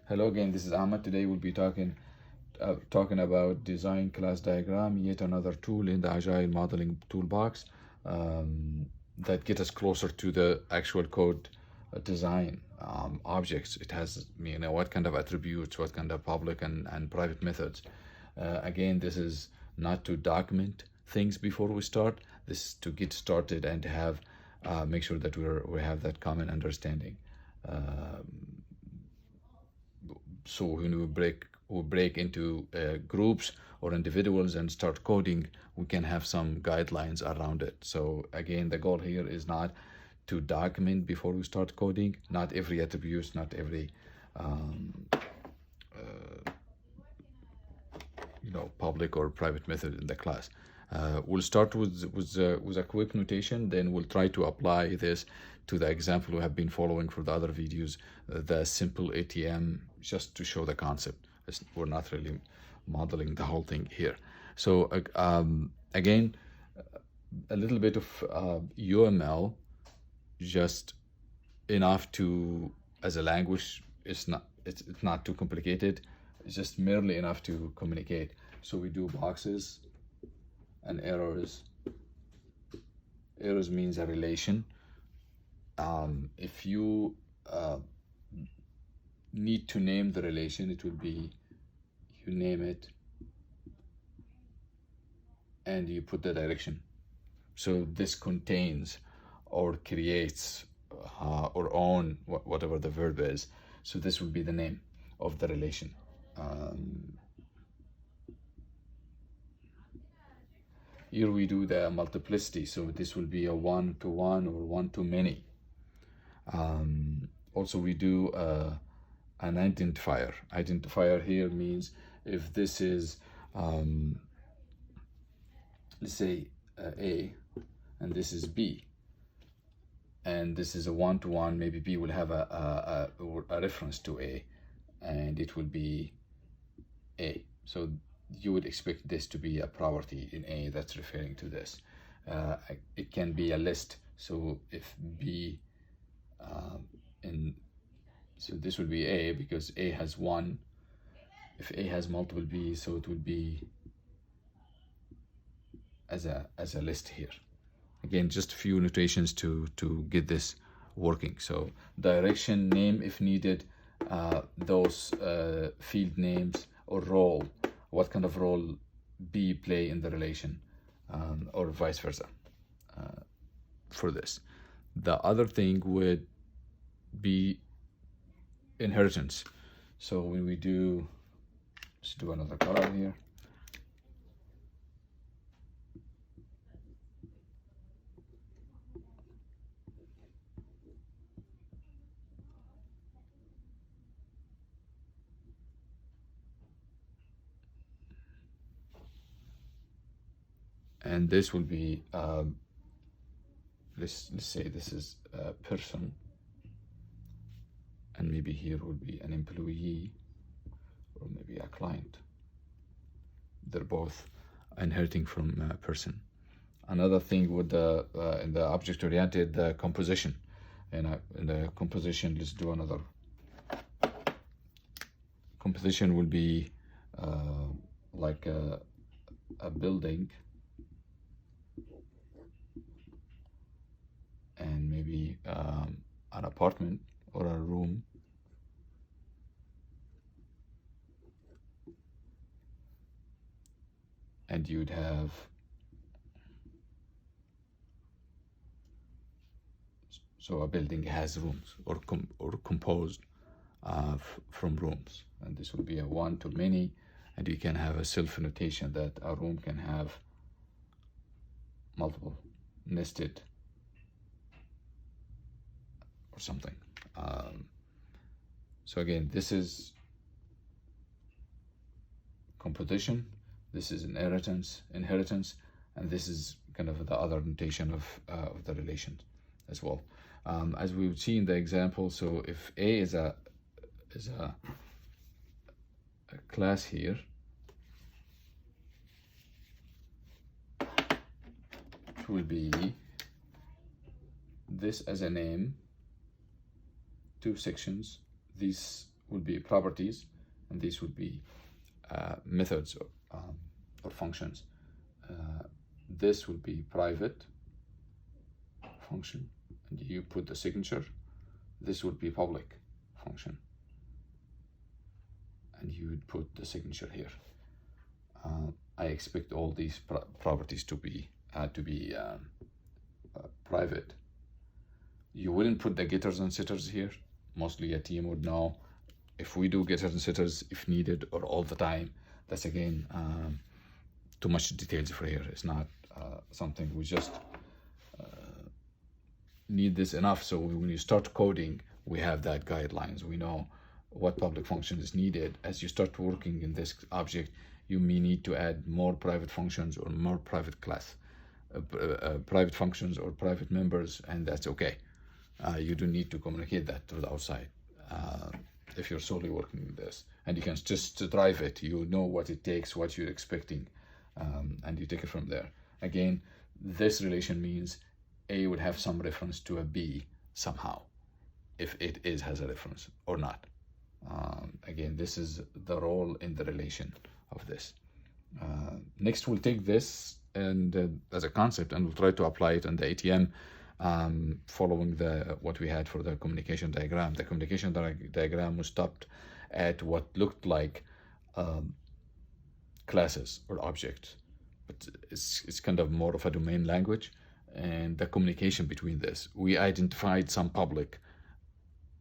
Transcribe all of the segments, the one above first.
Hello again, this is Ahmed. Today we'll be talking about design class diagram, yet another tool in the Agile modeling toolbox that get us closer to the actual code design objects. It has, what kind of attributes, what kind of public and private methods. Again, this is not to document things before we start. This is to get started and to have make sure that we have that common understanding. So when we break into groups or individuals and start coding, we can have some guidelines around it. So again, the goal here is not to document before we start coding, not every attribute, not every public or private method in the class. We'll start with a quick notation, then we'll try to apply this to the example we have been following for the other videos, the simple ATM, just to show the concept. We're not really modeling the whole thing here. So again, a little bit of UML, just enough to, as a language, it's not too complicated. It's just merely enough to communicate. So we do boxes and errors. Errors means a relation. If you need to name the relation, it will be, you name it and you put the direction. So this contains or creates or own whatever the verb is. So this will be the name of the relation. Here we do the multiplicity, so this will be a one-to-one or one-to-many. Also we do an identifier. Identifier here means if this is, let's say A, and this is B, and this is a one-to-one, maybe B will have a reference to A, and it will be A. So you would expect this to be a property in A that's referring to this. It can be a list. So if B, so this would be A because A has one. If A has multiple B, so it would be as a list here. Again, just a few notations to get this working. So direction, name if needed, those field names or role, what kind of role B play in the relation, or vice versa for this. The other thing would be inheritance. So when we do, let's do another color here. And this will be, let's say this is a person, and maybe here would be an employee or maybe a client. They're both inheriting from a person. Another thing with the in the object-oriented, the composition. And in the composition, let's do another. Composition will be like a building, and maybe an apartment or a room, and you'd have so a building has rooms or composed from rooms, and this will be a one-to-many, and you can have a self-notation that a room can have multiple nested or something. So again, this is composition, this is inheritance, and this is kind of the other notation of the relation as well. As we would see in the example, so if A is a class here, it will be this as a name, two sections. This would be properties, and these would be methods or functions. This would be private function, and you put the signature. This would be public function, and you would put the signature here. I expect all these properties to be private. You wouldn't put the getters and setters here. Mostly a team would know if we do getters and setters if needed or all the time. That's again too much details for here. It's not something we just need this enough, so when you start coding we have that guidelines. We know what public function is needed. As you start working in this object, you may need to add more private functions or more private class private functions or private members, and that's okay. You don't need to communicate that to the outside if you're solely working with this, and you can just drive it. You know what it takes, what you're expecting, and you take it from there. Again, this relation means A would have some reference to a B somehow, if it has a reference or not. Again, this is the role in the relation of this. Next, we'll take this and as a concept, and we'll try to apply it in the ATM, following what we had for the communication diagram. The communication diagram was stopped at what looked like classes or objects, but it's kind of more of a domain language. And the communication between this, we identified some public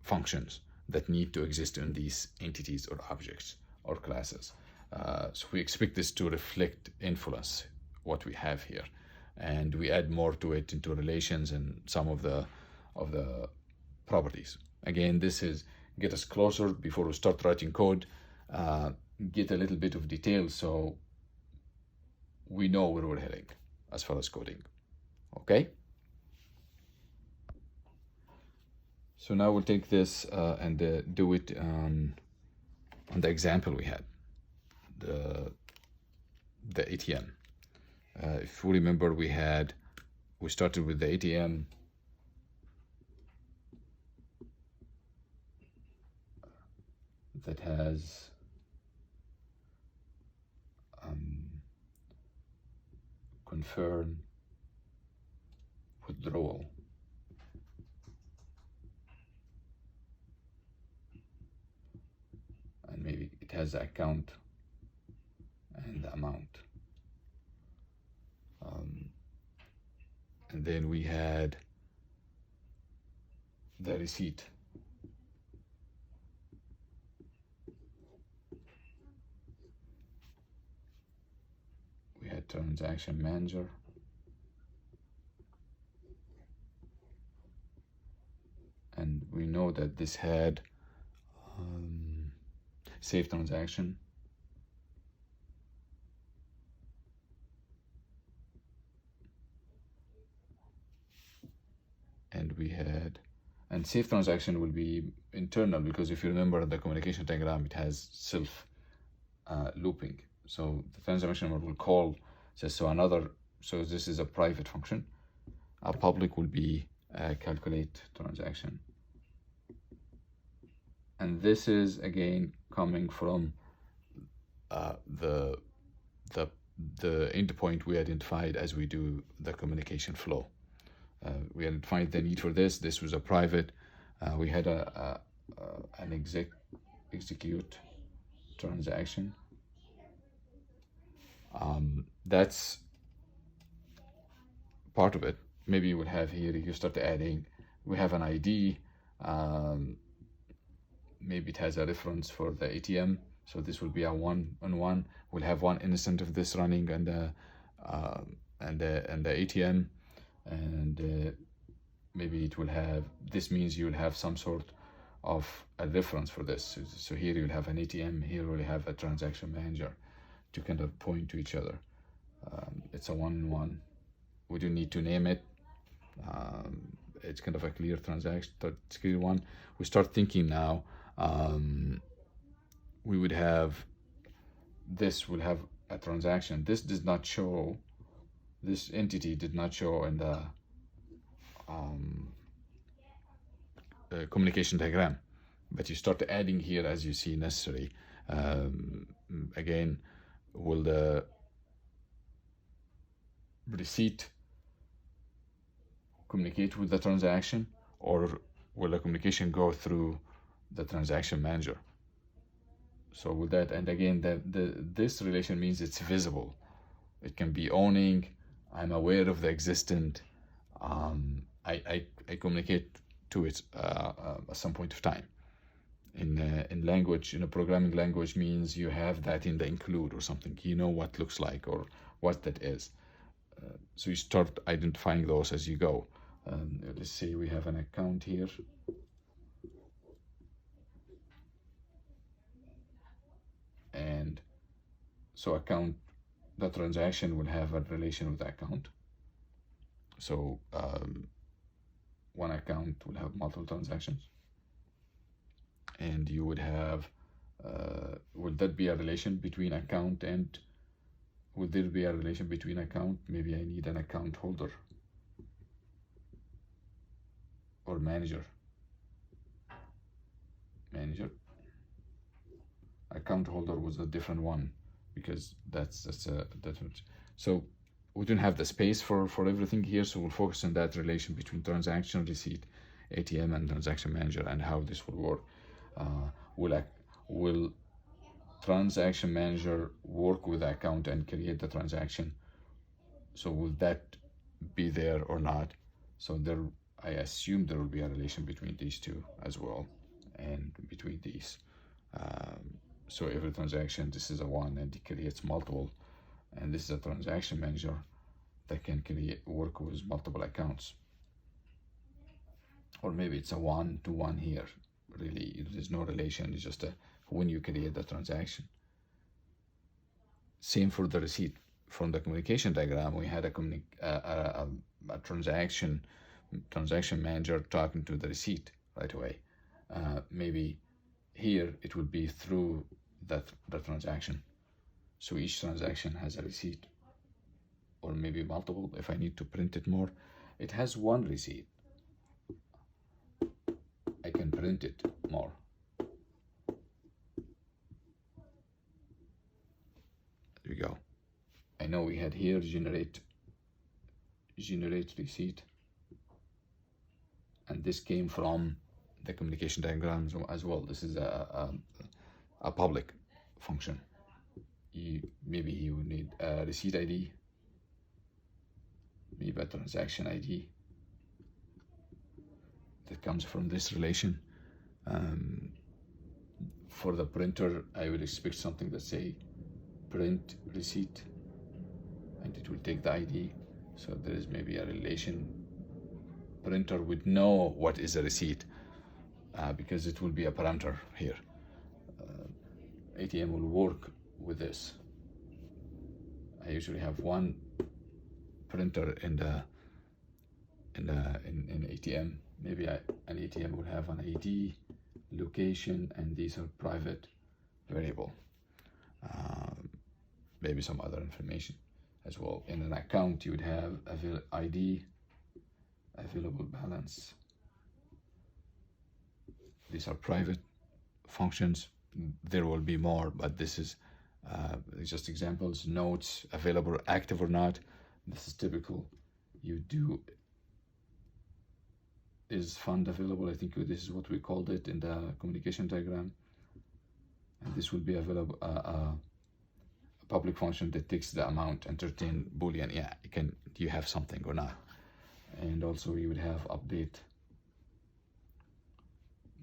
functions that need to exist in these entities or objects or classes. So we expect this to reflect, influence what we have here, and we add more to it into relations and some of the properties. Again, this is get us closer before we start writing code, get a little bit of detail so we know where we're heading as far as coding. Okay, so now we'll take this and do it on the example we had, the ATM. If you remember, we started with the ATM that has confirm withdrawal, and maybe it has the account and the amount. And then we had the receipt. We had transaction manager. And we know that this had save transaction. And save transaction will be internal, because if you remember the communication diagram, it has self looping. So the transaction will call, says, so this is a private function. A public will be calculate transaction. And this is again coming from the endpoint we identified as we do the communication flow. We identified the need for this. This was a private. We had an execute transaction. That's part of it. Maybe you would have here, you start adding, we have an ID. Maybe it has a reference for the ATM. So this will be a one-on-one. We'll have one instance of this running and the ATM. And maybe it will have, this means you'll have some sort of a reference for this. So here you'll have an ATM, here we'll have a transaction manager to kind of point to each other. It's a one-on-one. We don't need to name it. It's kind of a clear transaction, it's clear one. We start thinking now, we would have, this will have a transaction. This does not show, this entity did not show in the communication diagram. but you start adding here as you see necessary. Again, will the receipt communicate with the transaction, or will the communication go through the transaction manager? So with that, and again, this relation means it's visible. It can be owning, I'm aware of the existent, I communicate to it at some point of time. In language, in a programming language, means you have that in the include or something. You know what looks like or what that is. So you start identifying those as you go. Let's say we have an account here. And so account, the transaction will have a relation with the account. So one account will have multiple transactions. And you would have, would that be a relation between account and, would there be a relation between account? Maybe I need an account holder or manager. Account holder was a different one because that's a different. So we don't have the space for everything here, so we'll focus on that relation between transaction, receipt, ATM, and transaction manager, and how this will work. Will transaction manager work with the account and create the transaction? So will that be there or not? So there, I assume there will be a relation between these two as well, and between these. So every transaction, this is a one, and it creates multiple, and this is a transaction manager that can work with multiple accounts. Or maybe it's a one-to-one here. Really, there's no relation. It's just when you create the transaction. Same for the receipt. From the communication diagram, we had a transaction manager talking to the receipt right away. Maybe here it would be through the transaction. So each transaction has a receipt, or maybe multiple. If I need to print it more, it has one receipt. I can print it more. There we go. I know we had here generate receipt, and this came from the communication diagram as well. This is a public function. Maybe you would need a receipt ID, maybe a transaction ID that comes from this relation. For the printer, I would expect something that say print receipt, and it will take the ID. So there is maybe a relation. Printer would know what is a receipt because it will be a parameter here. ATM will work with this. I usually have one printer in ATM. Maybe an ATM will have an ID, location, and these are private variable. Maybe some other information as well. In an account, you would have ID, available balance. These are private functions. There will be more, but this is just examples. Notes, available, active or not. This is typical. You do, is fund available? I think this is what we called it in the communication diagram. And this will be available, a public function that takes the amount, entertain Boolean. Yeah, you have something or not. And also you would have update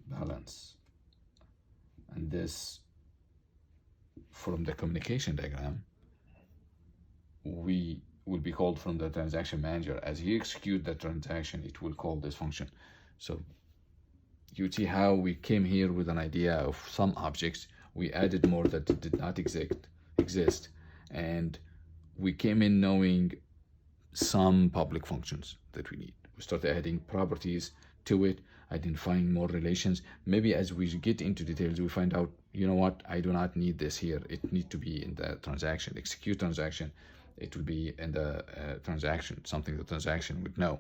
balance. And this, from the communication diagram, we will be called from the transaction manager. As you execute the transaction, it will call this function. So you see how we came here with an idea of some objects. We added more that did not exist, and we came in knowing some public functions that we need. We started adding properties to it, identifying more relations. Maybe as we get into details, we find out, you know what, I do not need this here. It needs to be in the transaction, execute transaction. It will be in the transaction, something the transaction would know.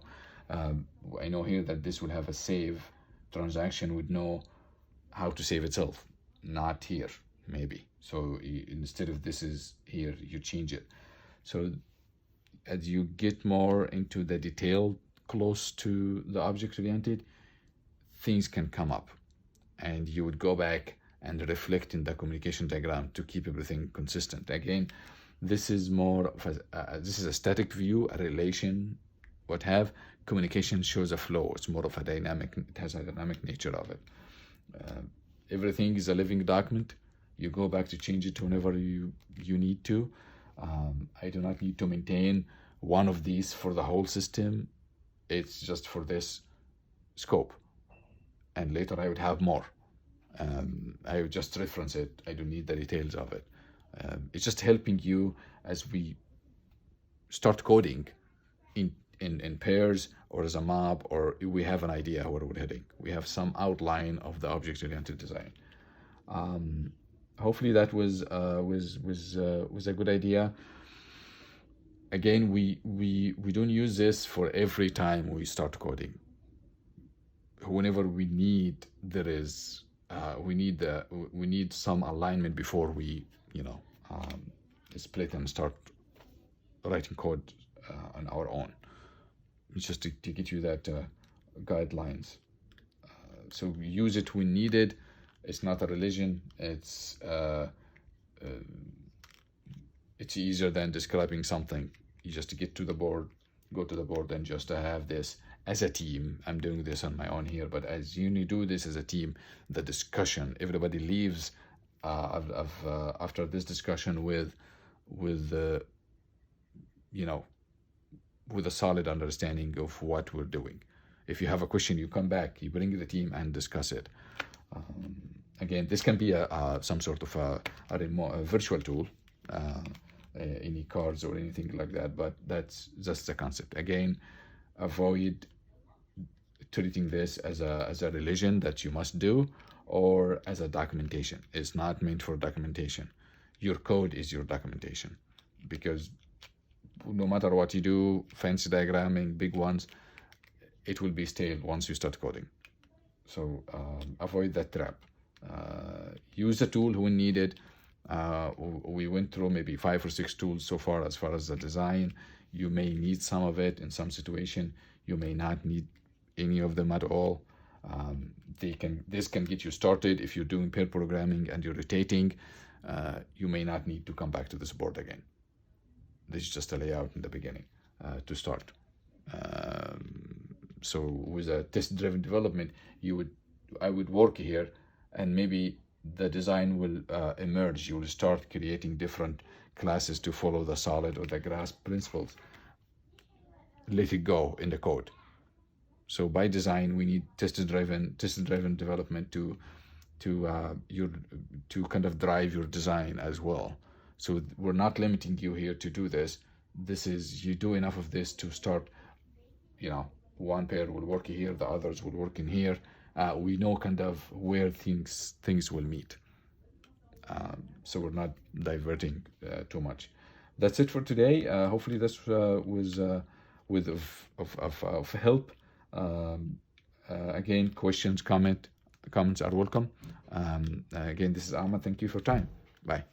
I know here that this will have a save. Transaction would know how to save itself, not here, maybe. So instead of this is here, you change it. So as you get more into the detail close to the object-oriented, things can come up, and you would go back and reflect in the communication diagram to keep everything consistent. Again, this is more of this is a static view, a relation, what have. Communication shows a flow. It's more of a dynamic, it has a dynamic nature of it. Everything is a living document. You go back to change it whenever you need to. I do not need to maintain one of these for the whole system. It's just for this scope, and later I would have more. I would just reference it. I don't need the details of it. It's just helping you as we start coding in pairs or as a mob, or we have an idea where we're heading. We have some outline of the object-oriented design. Hopefully that was a good idea. Again, we don't use this for every time we start coding. Whenever we need, we need some alignment before we split and start writing code on our own. It's just to get you that guidelines. So we use it when needed. It's not a religion. It's easier than describing something. You just get to the board, go to the board, and just have this as a team. I'm doing this on my own here, but as you do this as a team, the discussion, everybody leaves after this discussion with a solid understanding of what we're doing. If you have a question, you come back, you bring the team and discuss it. Again, this can be some sort of a virtual tool, any cards or anything like that, but that's just the concept. Again, avoid treating this as a religion that you must do, or as a documentation. It's not meant for documentation. Your code is your documentation, because no matter what you do, fancy diagramming, big ones, it will be stale once you start coding. So avoid that trap. Use the tool when needed. We went through maybe 5 or 6 tools so far as the design. You may need some of it in some situation. You may not need any of them at all. This can get you started. If you're doing pair programming and you're rotating, you may not need to come back to this board again. This is just a layout in the beginning to start. So with a test-driven development, I would work here, and maybe the design will emerge. You will start creating different classes to follow the solid or the grasp principles. Let it go in the code. So by design, we need test-driven development to kind of drive your design as well. So we're not limiting you here to do this. This is, you do enough of this to start, one pair will work here, the others will work in here. We know kind of where things will meet. So we're not diverting too much. That's it for today. Hopefully this was of help. Again, comments are welcome. Again, this is Ahmad. Thank you for your time. Bye.